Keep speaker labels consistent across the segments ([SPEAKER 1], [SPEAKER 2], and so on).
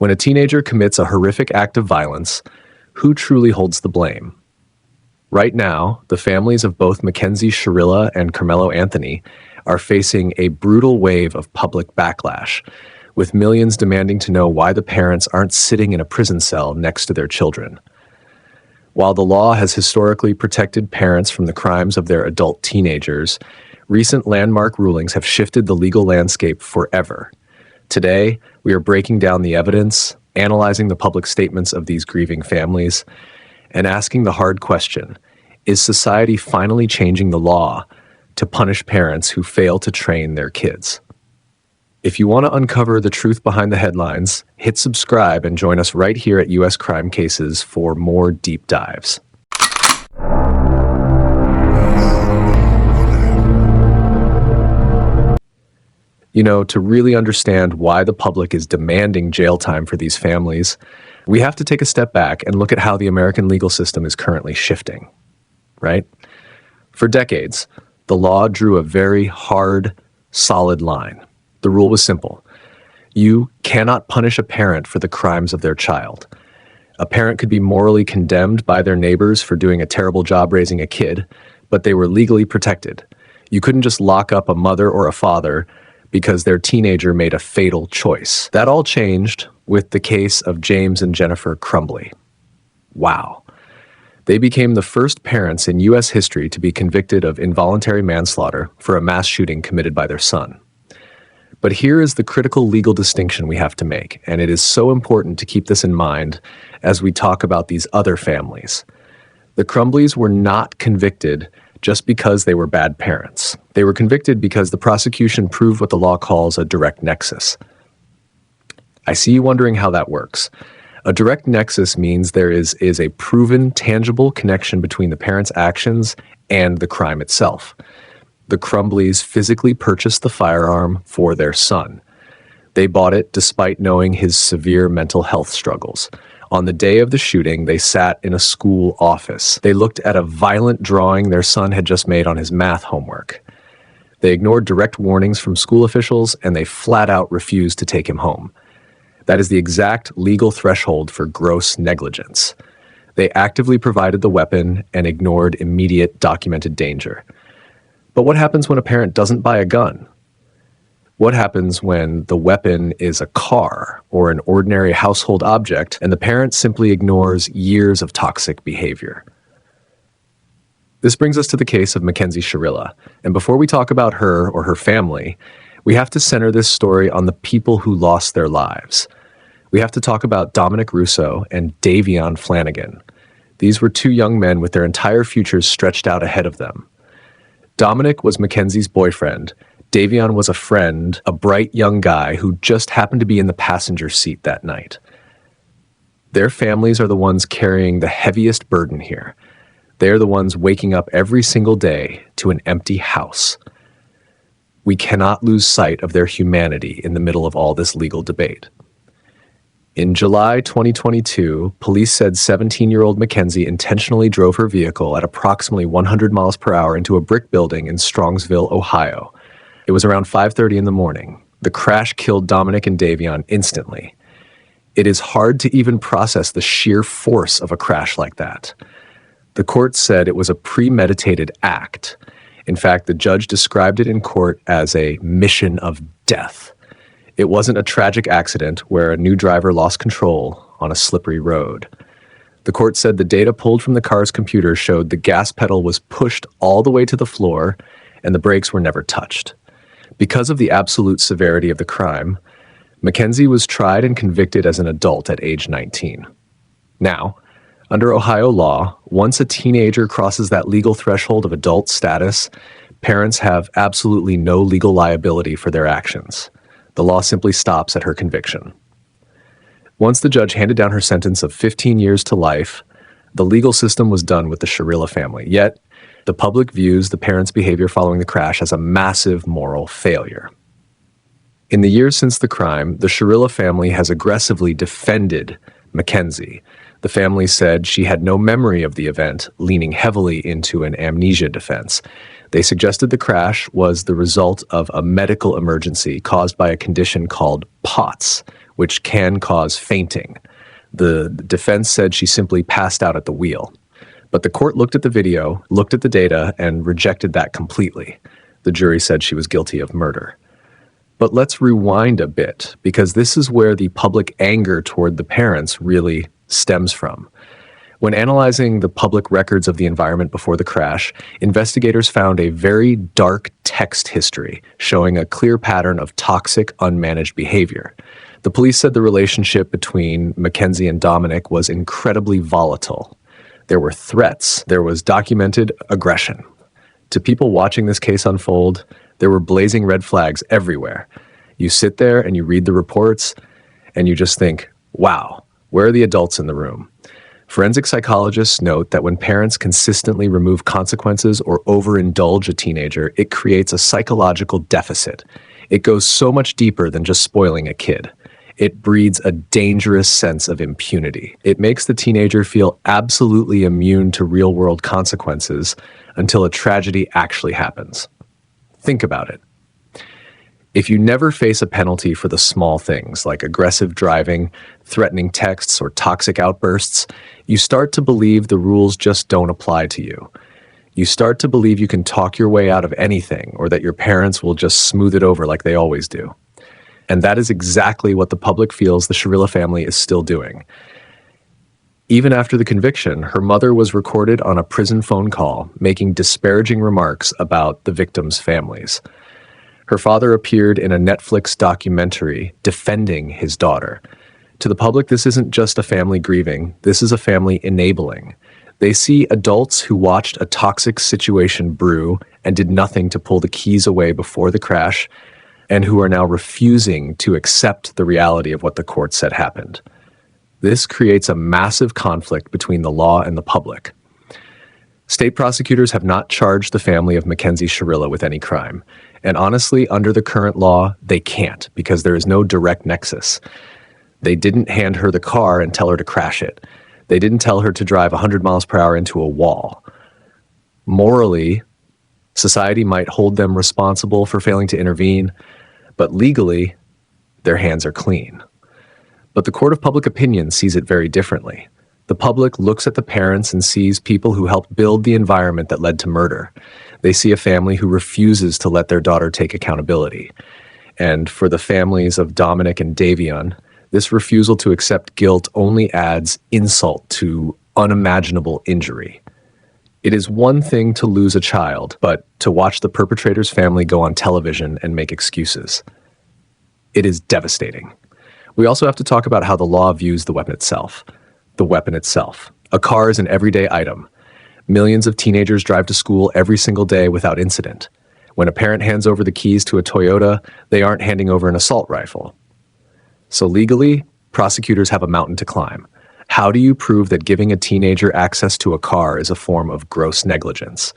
[SPEAKER 1] When a teenager commits a horrific act of violence, who truly holds the blame? Right now, the families of both Mackenzie Shirilla and Karmelo Anthony are facing a brutal wave of public backlash, with millions demanding to know why the parents aren't sitting in a prison cell next to their children. While the law has historically protected parents from the crimes of their adult teenagers, recent landmark rulings have shifted the legal landscape forever. Today, we are breaking down the evidence, analyzing the public statements of these grieving families, and asking the hard question: is society finally changing the law to punish parents who fail to train their kids? If you want to uncover the truth behind the headlines, hit subscribe and join us right here at US Crime Cases for more deep dives. You know, to really understand why the public is demanding jail time for these families, we have to take a step back and look at how the American legal system is currently shifting, right? For decades, the law drew a very hard, solid line. The rule was simple. You cannot punish a parent for the crimes of their child. A parent could be morally condemned by their neighbors for doing a terrible job raising a kid, but they were legally protected. You couldn't just lock up a mother or a father because their teenager made a fatal choice. That all changed with the case of James and Jennifer Crumbley. Wow. They became the first parents in U.S. history to be convicted of involuntary manslaughter for a mass shooting committed by their son. But here is the critical legal distinction we have to make, and it is so important to keep this in mind as we talk about these other families. The Crumbleys were not convicted just because they were bad parents. They were convicted because the prosecution proved what the law calls a direct nexus. I see you wondering how that works. A direct nexus means there is a proven, tangible connection between the parents' actions and the crime itself. The Crumbleys physically purchased the firearm for their son. They bought it despite knowing his severe mental health struggles. On the day of the shooting, they sat in a school office. They looked at a violent drawing their son had just made on his math homework. They ignored direct warnings from school officials, and they flat out refused to take him home. That is the exact legal threshold for gross negligence. They actively provided the weapon and ignored immediate documented danger. But what happens when a parent doesn't buy a gun? What happens when the weapon is a car or an ordinary household object and the parent simply ignores years of toxic behavior? This brings us to the case of Mackenzie Shirilla. And before we talk about her or her family, we have to center this story on the people who lost their lives. We have to talk about Dominic Russo and Davion Flanagan. These were two young men with their entire futures stretched out ahead of them. Dominic was Mackenzie's boyfriend. Davion was a friend, a bright young guy who just happened to be in the passenger seat that night. Their families are the ones carrying the heaviest burden here. They're the ones waking up every single day to an empty house. We cannot lose sight of their humanity in the middle of all this legal debate. In July 2022, police said 17-year-old Mackenzie intentionally drove her vehicle at approximately 100 miles per hour into a brick building in Strongsville, Ohio. It was around 5:30 in the morning. The crash killed Dominic and Davion instantly. It is hard to even process the sheer force of a crash like that. The court said it was a premeditated act. In fact, the judge described it in court as a mission of death. It wasn't a tragic accident where a new driver lost control on a slippery road. The court said the data pulled from the car's computer showed the gas pedal was pushed all the way to the floor and the brakes were never touched. Because of the absolute severity of the crime, Mackenzie was tried and convicted as an adult at age 19. Now, under Ohio law, once a teenager crosses that legal threshold of adult status, parents have absolutely no legal liability for their actions. The law simply stops at her conviction. Once the judge handed down her sentence of 15 years to life, the legal system was done with the Shirilla family. Yet, the public views the parents' behavior following the crash as a massive moral failure. In the years since the crime, the Shirilla family has aggressively defended Mackenzie. The family said she had no memory of the event, leaning heavily into an amnesia defense. They suggested the crash was the result of a medical emergency caused by a condition called POTS, which can cause fainting. The defense said she simply passed out at the wheel. But the court looked at the video, looked at the data, and rejected that completely. The jury said she was guilty of murder. But let's rewind a bit, because this is where the public anger toward the parents really stems from. When analyzing the public records of the environment before the crash, investigators found a very dark text history showing a clear pattern of toxic, unmanaged behavior. The police said the relationship between Mackenzie and Dominic was incredibly volatile. There were threats. There was documented aggression. To people watching this case unfold, there were blazing red flags everywhere. You sit there and you read the reports, and you just think, wow, where are the adults in the room? Forensic psychologists note that when parents consistently remove consequences or overindulge a teenager, it creates a psychological deficit. It goes so much deeper than just spoiling a kid. It breeds a dangerous sense of impunity. It makes the teenager feel absolutely immune to real-world consequences until a tragedy actually happens. Think about it. If you never face a penalty for the small things like aggressive driving, threatening texts, or toxic outbursts, you start to believe the rules just don't apply to you. You start to believe you can talk your way out of anything, or that your parents will just smooth it over like they always do. And that is exactly what the public feels the Shirilla family is still doing. Even after the conviction, her mother was recorded on a prison phone call, making disparaging remarks about the victims' families. Her father appeared in a Netflix documentary defending his daughter. To the public, this isn't just a family grieving, this is a family enabling. They see adults who watched a toxic situation brew and did nothing to pull the keys away before the crash, and who are now refusing to accept the reality of what the court said happened. This creates a massive conflict between the law and the public. State prosecutors have not charged the family of Mackenzie Shirilla with any crime. And honestly, under the current law, they can't, because there is no direct nexus. They didn't hand her the car and tell her to crash it. They didn't tell her to drive 100 miles per hour into a wall. Morally, society might hold them responsible for failing to intervene, but legally, their hands are clean. But the court of public opinion sees it very differently. The public looks at the parents and sees people who helped build the environment that led to murder. They see a family who refuses to let their daughter take accountability. And for the families of Dominic and Davion, this refusal to accept guilt only adds insult to unimaginable injury. It is one thing to lose a child, but to watch the perpetrator's family go on television and make excuses. It is devastating. We also have to talk about how the law views the weapon itself. The weapon itself. A car is an everyday item. Millions of teenagers drive to school every single day without incident. When a parent hands over the keys to a Toyota, they aren't handing over an assault rifle. So legally, prosecutors have a mountain to climb. How do you prove that giving a teenager access to a car is a form of gross negligence?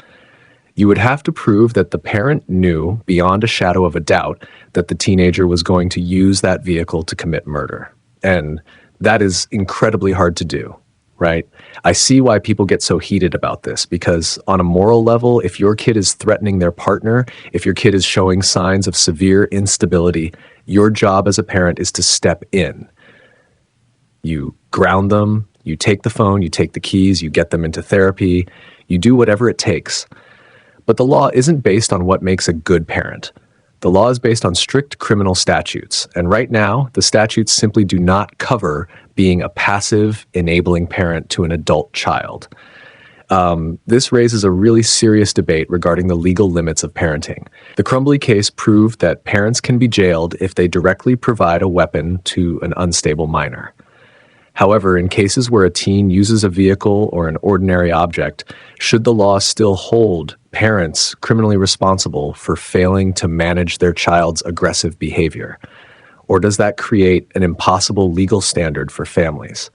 [SPEAKER 1] You would have to prove that the parent knew, beyond a shadow of a doubt, that the teenager was going to use that vehicle to commit murder. And that is incredibly hard to do, right? I see why people get so heated about this, because on a moral level, if your kid is threatening their partner, if your kid is showing signs of severe instability, your job as a parent is to step in. You ground them, you take the phone, you take the keys, you get them into therapy, you do whatever it takes. But the law isn't based on what makes a good parent. The law is based on strict criminal statutes, and right now, the statutes simply do not cover being a passive, enabling parent to an adult child. This raises a really serious debate regarding the legal limits of parenting. The Crumbley case proved that parents can be jailed if they directly provide a weapon to an unstable minor. However, in cases where a teen uses a vehicle or an ordinary object, should the law still hold parents criminally responsible for failing to manage their child's aggressive behavior? Or does that create an impossible legal standard for families?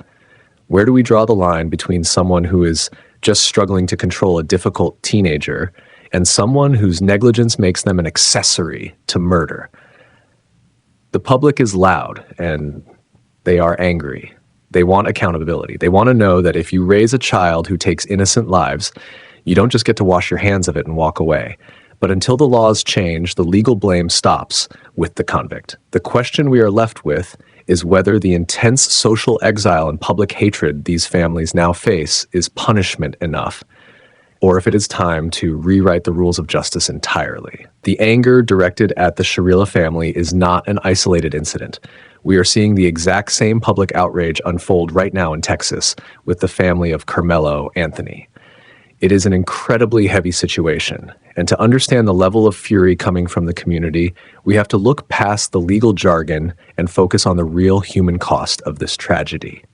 [SPEAKER 1] Where do we draw the line between someone who is just struggling to control a difficult teenager and someone whose negligence makes them an accessory to murder? The public is loud and they are angry. They want accountability. They want to know that if you raise a child who takes innocent lives, you don't just get to wash your hands of it and walk away. But until the laws change, the legal blame stops with the convict. The question we are left with is whether the intense social exile and public hatred these families now face is punishment enough, or if it is time to rewrite the rules of justice entirely. The anger directed at the Shirilla family is not an isolated incident. We are seeing the exact same public outrage unfold right now in Texas with the family of Karmelo Anthony. It is an incredibly heavy situation, and to understand the level of fury coming from the community, we have to look past the legal jargon and focus on the real human cost of this tragedy.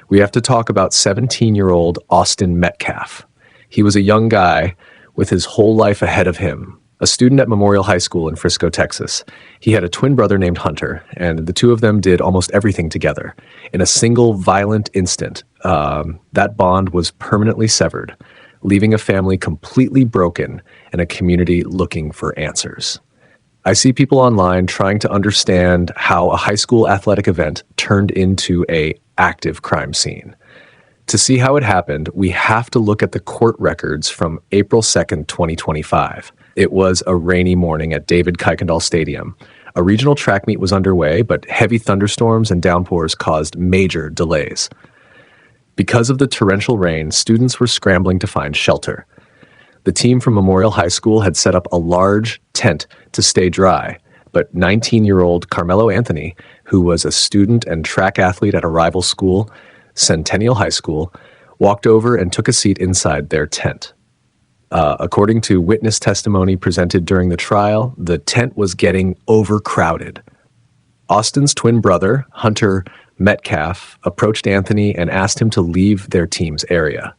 [SPEAKER 1] We have to talk about 17-year-old Austin Metcalf. He was a young guy with his whole life ahead of him, a student at Memorial High School in Frisco, Texas. He had a twin brother named Hunter, and the two of them did almost everything together. In a single violent instant, that bond was permanently severed, leaving a family completely broken and a community looking for answers. I see people online trying to understand how a high school athletic event turned into an active crime scene. To see how it happened, we have to look at the court records from April 2nd, 2025. It was a rainy morning at David Kuykendall Stadium. A regional track meet was underway, but heavy thunderstorms and downpours caused major delays. Because of the torrential rain, students were scrambling to find shelter. The team from Memorial High School had set up a large tent to stay dry, but 19-year-old Karmelo Anthony, who was a student and track athlete at a rival school, Centennial High School, walked over and took a seat inside their tent. According to witness testimony presented during the trial, the tent was getting overcrowded. Austin's twin brother, Hunter Metcalf, approached Anthony and asked him to leave their team's area.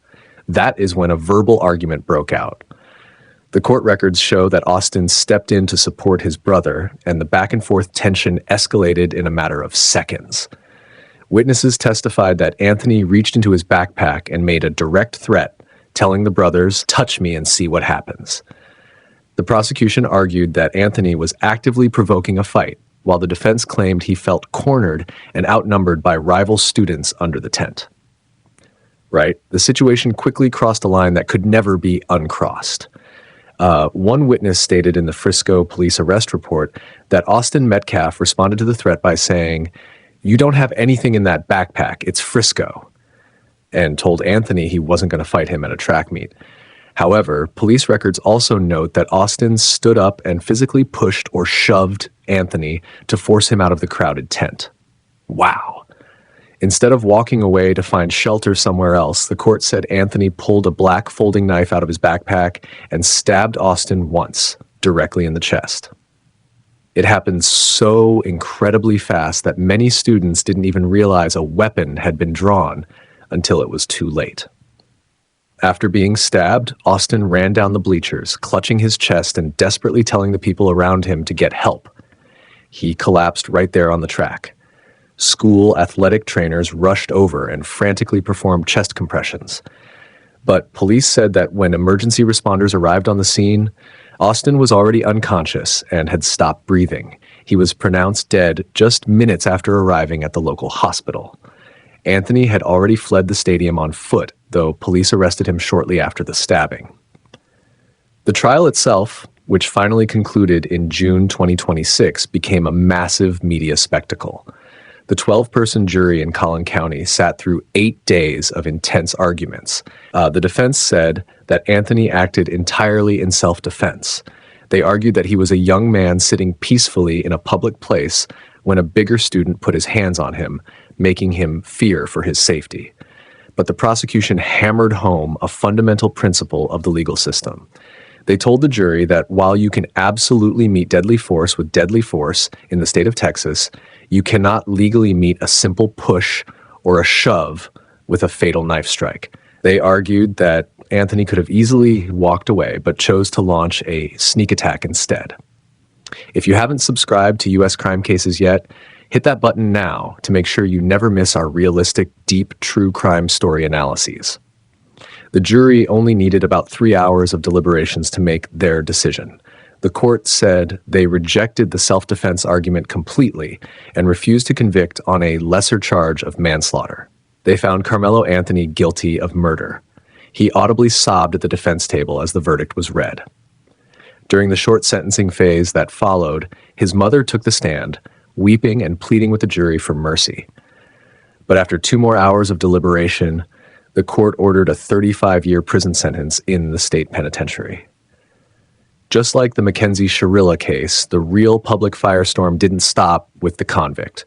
[SPEAKER 1] That is when a verbal argument broke out. The court records show that Austin stepped in to support his brother, and the back-and-forth tension escalated in a matter of seconds. Witnesses testified that Anthony reached into his backpack and made a direct threat, telling the brothers, "Touch me and see what happens." The prosecution argued that Anthony was actively provoking a fight, while the defense claimed he felt cornered and outnumbered by rival students under the tent. Right? The situation quickly crossed a line that could never be uncrossed. One witness stated in the Frisco police arrest report that Austin Metcalf responded to the threat by saying, "You don't have anything in that backpack, it's Frisco," and told Anthony he wasn't going to fight him at a track meet. However, police records also note that Austin stood up and physically pushed or shoved Anthony to force him out of the crowded tent. Wow. Instead of walking away to find shelter somewhere else, the court said Anthony pulled a black folding knife out of his backpack and stabbed Austin once, directly in the chest. It happened so incredibly fast that many students didn't even realize a weapon had been drawn until it was too late. After being stabbed, Austin ran down the bleachers, clutching his chest and desperately telling the people around him to get help. He collapsed right there on the track. School athletic trainers rushed over and frantically performed chest compressions. But police said that when emergency responders arrived on the scene, Austin was already unconscious and had stopped breathing. He was pronounced dead just minutes after arriving at the local hospital. Anthony had already fled the stadium on foot, though police arrested him shortly after the stabbing. The trial itself, which finally concluded in June 2026, became a massive media spectacle. The 12-person jury in Collin County sat through 8 days of intense arguments. The defense said that Anthony acted entirely in self-defense. They argued that he was a young man sitting peacefully in a public place when a bigger student put his hands on him, making him fear for his safety. But the prosecution hammered home a fundamental principle of the legal system. They told the jury that while you can absolutely meet deadly force with deadly force in the state of Texas, you cannot legally meet a simple push or a shove with a fatal knife strike. They argued that Anthony could have easily walked away, but chose to launch a sneak attack instead. If you haven't subscribed to U.S. Crime Cases yet, hit that button now to make sure you never miss our realistic, deep, true crime story analyses. The jury only needed about 3 hours of deliberations to make their decision. The court said they rejected the self-defense argument completely and refused to convict on a lesser charge of manslaughter. They found Karmelo Anthony guilty of murder. He audibly sobbed at the defense table as the verdict was read. During the short sentencing phase that followed, his mother took the stand, weeping and pleading with the jury for mercy. But after 2 more hours of deliberation, the court ordered a 35-year prison sentence in the state penitentiary. Just like the Mackenzie Shirilla case, the real public firestorm didn't stop with the convict.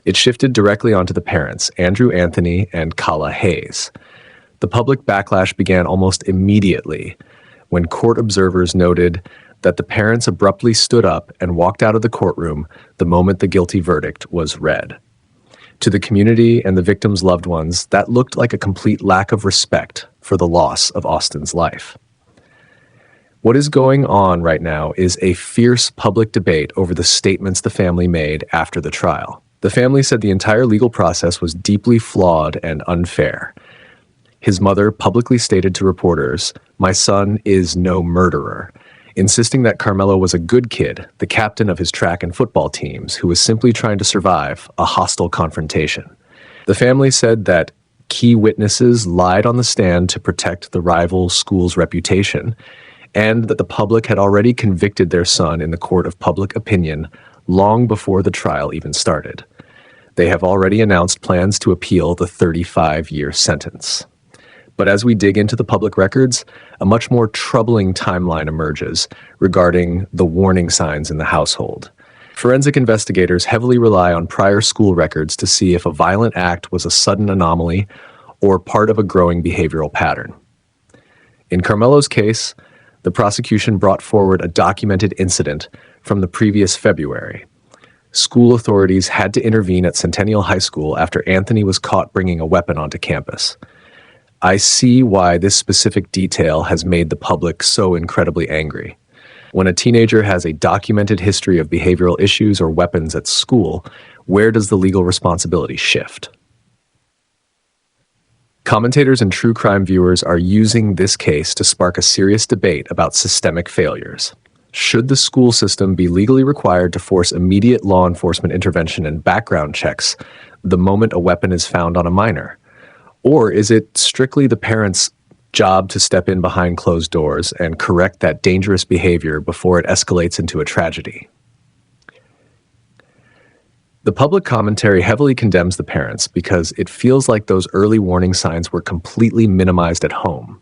[SPEAKER 1] It shifted directly onto the parents, Andrew Anthony and Kala Hayes. The public backlash began almost immediately when court observers noted that the parents abruptly stood up and walked out of the courtroom the moment the guilty verdict was read. To the community and the victims' loved ones, that looked like a complete lack of respect for the loss of Austin's life. What is going on right now is a fierce public debate over the statements the family made after the trial. The family said the entire legal process was deeply flawed and unfair. His mother publicly stated to reporters, "My son is no murderer," insisting that Karmelo was a good kid, the captain of his track and football teams, who was simply trying to survive a hostile confrontation. The family said that key witnesses lied on the stand to protect the rival school's reputation, and that the public had already convicted their son in the court of public opinion long before the trial even started. They have already announced plans to appeal the 35-year sentence. But as we dig into the public records, a much more troubling timeline emerges regarding the warning signs in the household. Forensic investigators heavily rely on prior school records to see if a violent act was a sudden anomaly or part of a growing behavioral pattern. In Karmelo's case, the prosecution brought forward a documented incident from the previous February. School authorities had to intervene at Centennial High School after Anthony was caught bringing a weapon onto campus. I see why this specific detail has made the public so incredibly angry. When a teenager has a documented history of behavioral issues or weapons at school, where does the legal responsibility shift? Commentators and true crime viewers are using this case to spark a serious debate about systemic failures. Should the school system be legally required to force immediate law enforcement intervention and background checks the moment a weapon is found on a minor? Or is it strictly the parents' job to step in behind closed doors and correct that dangerous behavior before it escalates into a tragedy? The public commentary heavily condemns the parents because it feels like those early warning signs were completely minimized at home.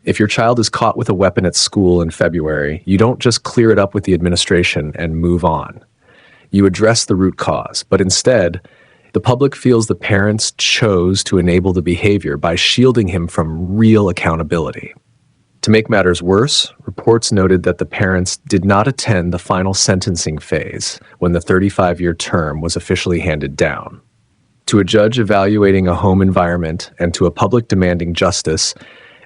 [SPEAKER 1] If your child is caught with a weapon at school in February, you don't just clear it up with the administration and move on. You address the root cause, but instead, the public feels the parents chose to enable the behavior by shielding him from real accountability. To make matters worse, reports noted that the parents did not attend the final sentencing phase when the 35-year term was officially handed down. To a judge evaluating a home environment and to a public demanding justice,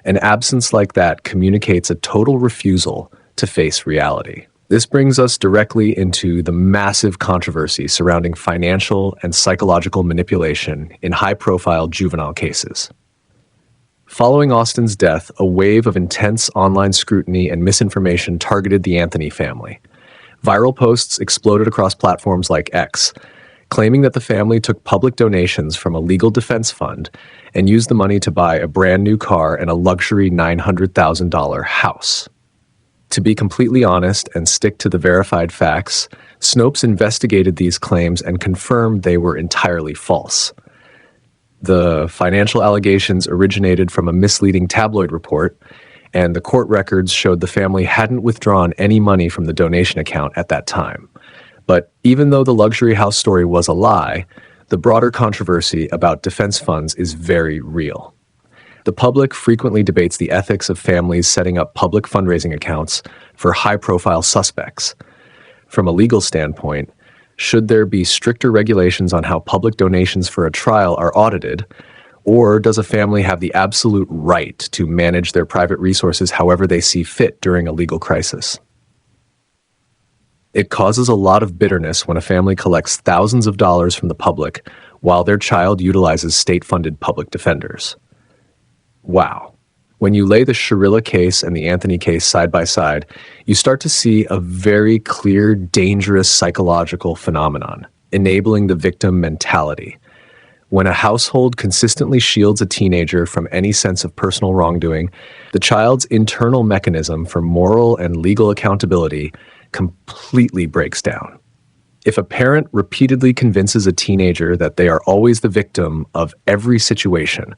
[SPEAKER 1] an absence like that communicates a total refusal to face reality. This brings us directly into the massive controversy surrounding financial and psychological manipulation in high-profile juvenile cases. Following Austin's death, a wave of intense online scrutiny and misinformation targeted the Anthony family. Viral posts exploded across platforms like X, claiming that the family took public donations from a legal defense fund and used the money to buy a brand new car and a luxury $900,000 house. To be completely honest and stick to the verified facts, Snopes investigated these claims and confirmed they were entirely false. The financial allegations originated from a misleading tabloid report, and the court records showed the family hadn't withdrawn any money from the donation account at that time. But even though the luxury house story was a lie, the broader controversy about defense funds is very real. The public frequently debates the ethics of families setting up public fundraising accounts for high-profile suspects. From a legal standpoint, should there be stricter regulations on how public donations for a trial are audited, or does a family have the absolute right to manage their private resources however they see fit during a legal crisis? It causes a lot of bitterness when a family collects thousands of dollars from the public while their child utilizes state-funded public defenders. Wow. When you lay the Shirilla case and the Anthony case side by side, you start to see a very clear, dangerous psychological phenomenon, enabling the victim mentality. When a household consistently shields a teenager from any sense of personal wrongdoing, the child's internal mechanism for moral and legal accountability completely breaks down. If a parent repeatedly convinces a teenager that they are always the victim of every situation,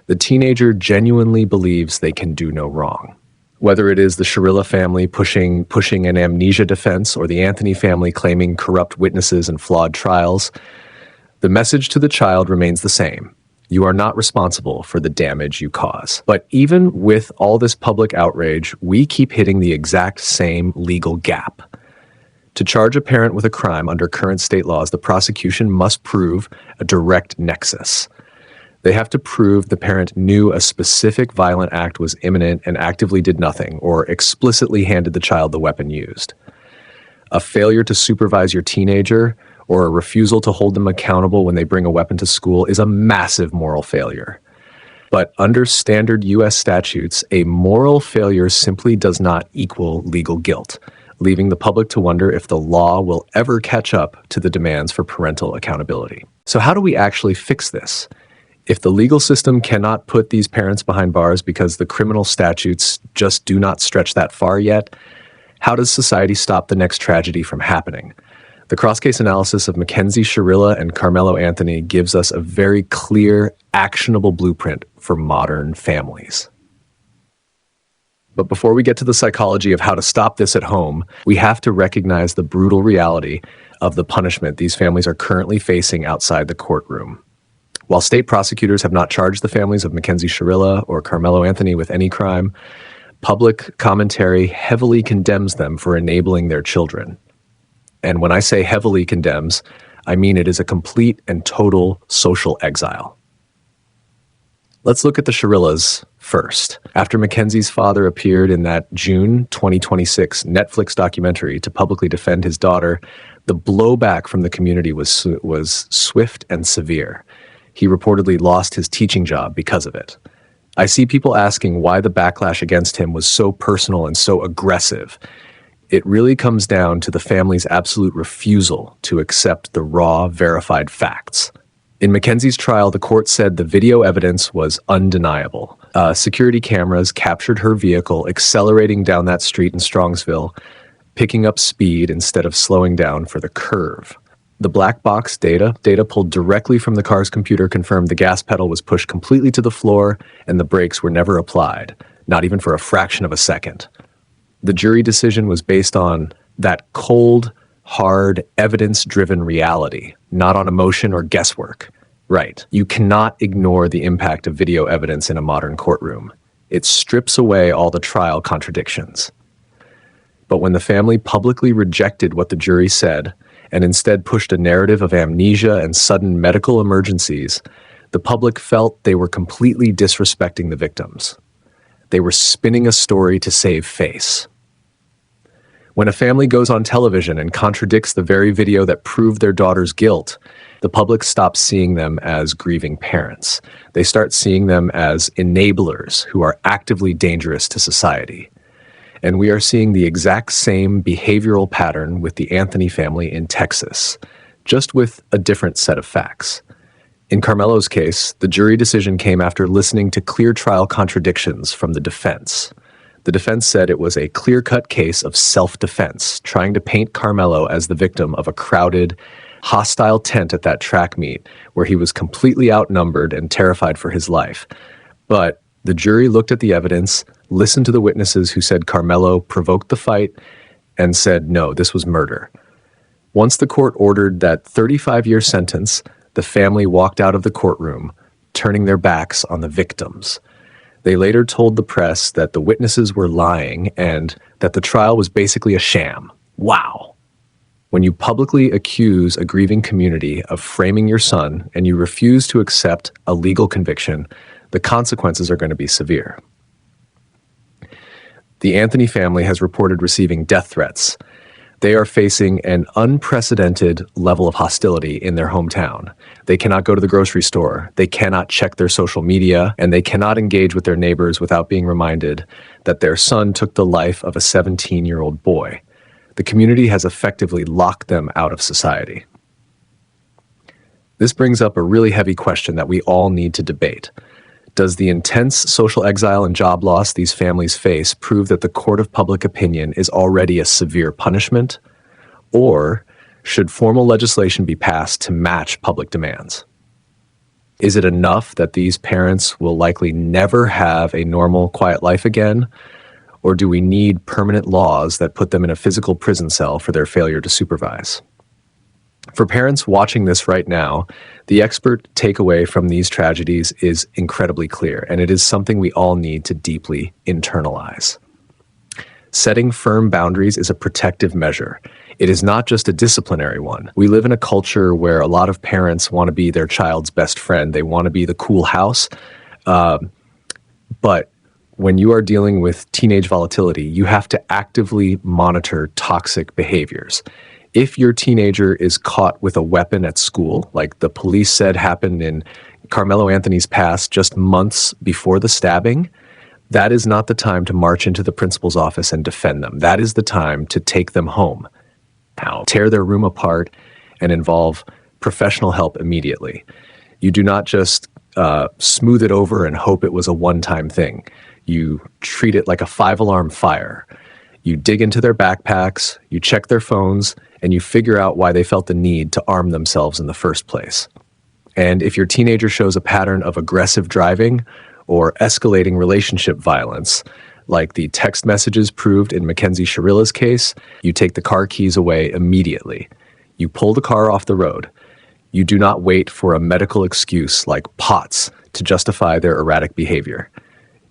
[SPEAKER 1] the teenager genuinely believes they can do no wrong. Whether it is the Shirilla family pushing an amnesia defense or the Anthony family claiming corrupt witnesses and flawed trials, the message to the child remains the same. You are not responsible for the damage you cause. But even with all this public outrage, we keep hitting the exact same legal gap. To charge a parent with a crime under current state laws, the prosecution must prove a direct nexus. They have to prove the parent knew a specific violent act was imminent and actively did nothing, or explicitly handed the child the weapon used. A failure to supervise your teenager or a refusal to hold them accountable when they bring a weapon to school is a massive moral failure. But under standard U.S. statutes, a moral failure simply does not equal legal guilt, leaving the public to wonder if the law will ever catch up to the demands for parental accountability. So how do we actually fix this? If the legal system cannot put these parents behind bars because the criminal statutes just do not stretch that far yet, how does society stop the next tragedy from happening? The cross-case analysis of Mackenzie Shirilla and Karmelo Anthony gives us a very clear, actionable blueprint for modern families. But before we get to the psychology of how to stop this at home, we have to recognize the brutal reality of the punishment these families are currently facing outside the courtroom. While state prosecutors have not charged the families of Mackenzie Shirilla or Karmelo Anthony with any crime, public commentary heavily condemns them for enabling their children. And when I say heavily condemns, I mean it is a complete and total social exile. Let's look at the Shirillas first. After Mackenzie's father appeared in that June 2026 Netflix documentary to publicly defend his daughter, the blowback from the community was swift and severe. He reportedly lost his teaching job because of it. I see people asking why the backlash against him was so personal and so aggressive. It really comes down to the family's absolute refusal to accept the raw, verified facts. In Mackenzie's trial, the court said the video evidence was undeniable. Security cameras captured her vehicle accelerating down that street in Strongsville, picking up speed instead of slowing down for the curve. The black box data pulled directly from the car's computer confirmed the gas pedal was pushed completely to the floor and the brakes were never applied, not even for a fraction of a second. The jury decision was based on that cold, hard, evidence-driven reality, not on emotion or guesswork. Right. You cannot ignore the impact of video evidence in a modern courtroom. It strips away all the trial contradictions. But when the family publicly rejected what the jury said and instead pushed a narrative of amnesia and sudden medical emergencies, the public felt they were completely disrespecting the victims. They were spinning a story to save face. When a family goes on television and contradicts the very video that proved their daughter's guilt, the public stops seeing them as grieving parents. They start seeing them as enablers who are actively dangerous to society. And we are seeing the exact same behavioral pattern with the Anthony family in Texas, just with a different set of facts. In Karmelo's case, the jury decision came after listening to clear trial contradictions from the defense. The defense said it was a clear-cut case of self-defense, trying to paint Karmelo as the victim of a crowded, hostile tent at that track meet where he was completely outnumbered and terrified for his life. But the jury looked at the evidence, listened to the witnesses who said Karmelo provoked the fight, and said, no, this was murder. Once the court ordered that 35-year sentence, the family walked out of the courtroom, turning their backs on the victims. They later told the press that the witnesses were lying and that the trial was basically a sham. Wow. When you publicly accuse a grieving community of framing your son and you refuse to accept a legal conviction, the consequences are going to be severe. The Anthony family has reported receiving death threats. They are facing an unprecedented level of hostility in their hometown. They cannot go to the grocery store, they cannot check their social media, and they cannot engage with their neighbors without being reminded that their son took the life of a 17-year-old boy. The community has effectively locked them out of society. This brings up a really heavy question that we all need to debate. Does the intense social exile and job loss these families face prove that the court of public opinion is already a severe punishment? Or Should formal legislation be passed to match public demands? Is it enough that these parents will likely never have a normal, quiet life again? Or do we need permanent laws that put them in a physical prison cell for their failure to supervise? For parents watching this right now, the expert takeaway from these tragedies is incredibly clear, and it is something we all need to deeply internalize. Setting firm boundaries is a protective measure. It is not just a disciplinary one. We live in a culture where a lot of parents want to be their child's best friend. They want to be the cool house. But when you are dealing with teenage volatility, you have to actively monitor toxic behaviors. If your teenager is caught with a weapon at school, like the police said happened in Karmelo Anthony's past just months before the stabbing, that is not the time to march into the principal's office and defend them. That is the time to take them home. Now, tear their room apart and involve professional help immediately. You do not just smooth it over and hope it was a one-time thing. You treat it like a 5-alarm fire. You dig into their backpacks, you check their phones, and you figure out why they felt the need to arm themselves in the first place. And if your teenager shows a pattern of aggressive driving or escalating relationship violence, like the text messages proved in Mackenzie Shirilla's case, you take the car keys away immediately. You pull the car off the road. You do not wait for a medical excuse like POTS to justify their erratic behavior.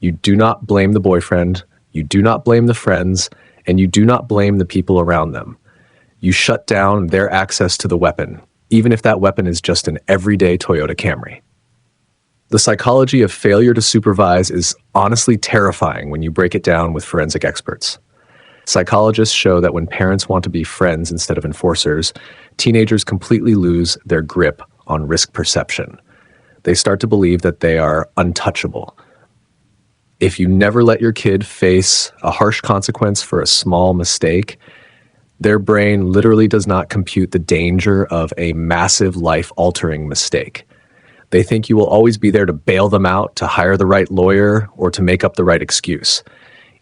[SPEAKER 1] You do not blame the boyfriend, you do not blame the friends, and you do not blame the people around them. You shut down their access to the weapon, even if that weapon is just an everyday Toyota Camry. The psychology of failure to supervise is honestly terrifying when you break it down with forensic experts. Psychologists show that when parents want to be friends instead of enforcers, teenagers completely lose their grip on risk perception. They start to believe that they are untouchable. If you never let your kid face a harsh consequence for a small mistake, their brain literally does not compute the danger of a massive life-altering mistake. They think you will always be there to bail them out, to hire the right lawyer, or to make up the right excuse.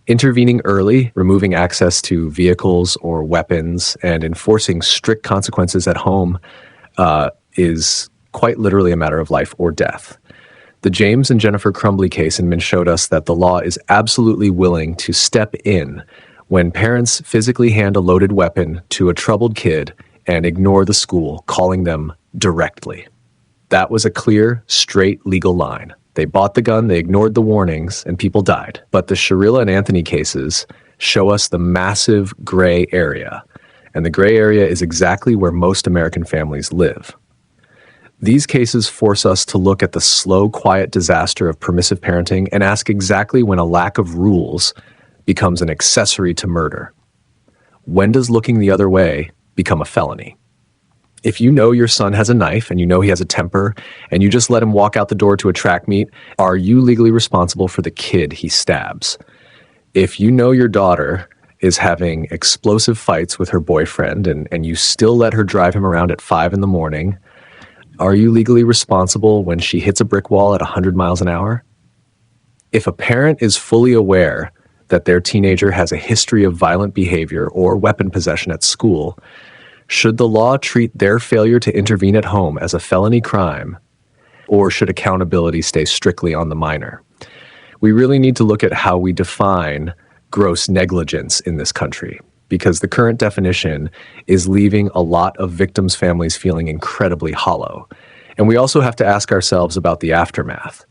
[SPEAKER 1] Intervening early, removing access to vehicles or weapons, and enforcing strict consequences at home is quite literally a matter of life or death. The James and Jennifer Crumbley case in Min showed us that the law is absolutely willing to step in when parents physically hand a loaded weapon to a troubled kid and ignore the school, calling them directly. That was a clear, straight legal line. They bought the gun, they ignored the warnings, and people died. But the Shirilla and Anthony cases show us the massive gray area. And the gray area is exactly where most American families live. These cases force us to look at the slow, quiet disaster of permissive parenting and ask exactly when a lack of rules becomes an accessory to murder. When does looking the other way become a felony? If you know your son has a knife and you know he has a temper and you just let him walk out the door to a track meet, are you legally responsible for the kid he stabs? If you know your daughter is having explosive fights with her boyfriend and you still let her drive him around at 5 a.m, are you legally responsible when she hits a brick wall at 100 miles an hour? If a parent is fully aware that their teenager has a history of violent behavior or weapon possession at school, should the law treat their failure to intervene at home as a felony crime, or should accountability stay strictly on the minor? We really need to look at how we define gross negligence in this country, because the current definition is leaving a lot of victims' families feeling incredibly hollow. And we also have to ask ourselves about the aftermath.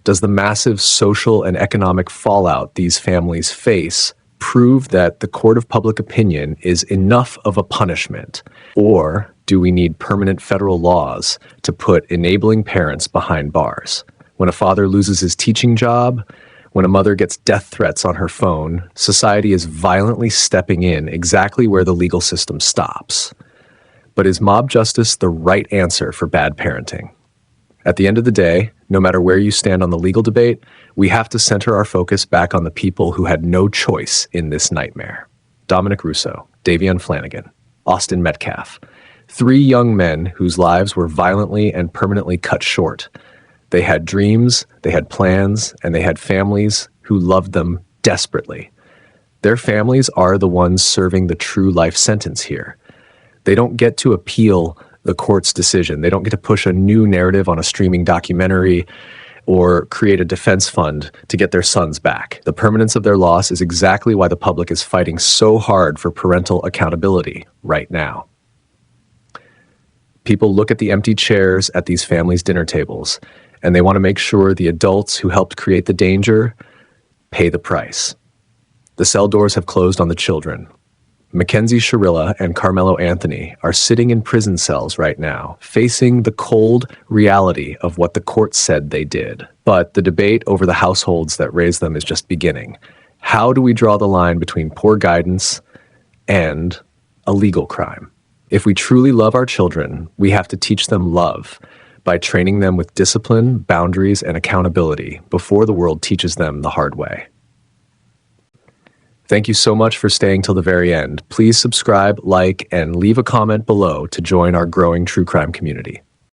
[SPEAKER 1] Does the massive social and economic fallout these families face prove that the court of public opinion is enough of a punishment? Or do we need permanent federal laws to put enabling parents behind bars? When a father loses his teaching job, when a mother gets death threats on her phone, society is violently stepping in exactly where the legal system stops. But is mob justice the right answer for bad parenting? At the end of the day, no matter where you stand on the legal debate, we have to center our focus back on the people who had no choice in this nightmare. Dominic Russo, Davion Flanagan, Austin Metcalf, 3 young men whose lives were violently and permanently cut short. They had dreams, they had plans, and they had families who loved them desperately. Their families are the ones serving the true life sentence here. They don't get to appeal the court's decision. They don't get to push a new narrative on a streaming documentary or create a defense fund to get their sons back. The permanence of their loss is exactly why the public is fighting so hard for parental accountability right now. People look at the empty chairs at these families' dinner tables, and they want to make sure the adults who helped create the danger pay the price. The cell doors have closed on the children. Mackenzie Shirilla and Karmelo Anthony are sitting in prison cells right now, facing the cold reality of what the court said they did. But the debate over the households that raised them is just beginning. How do we draw the line between poor guidance and a legal crime? If we truly love our children, we have to teach them love by training them with discipline, boundaries, and accountability before the world teaches them the hard way. Thank you so much for staying till the very end. Please subscribe, like, and leave a comment below to join our growing true crime community.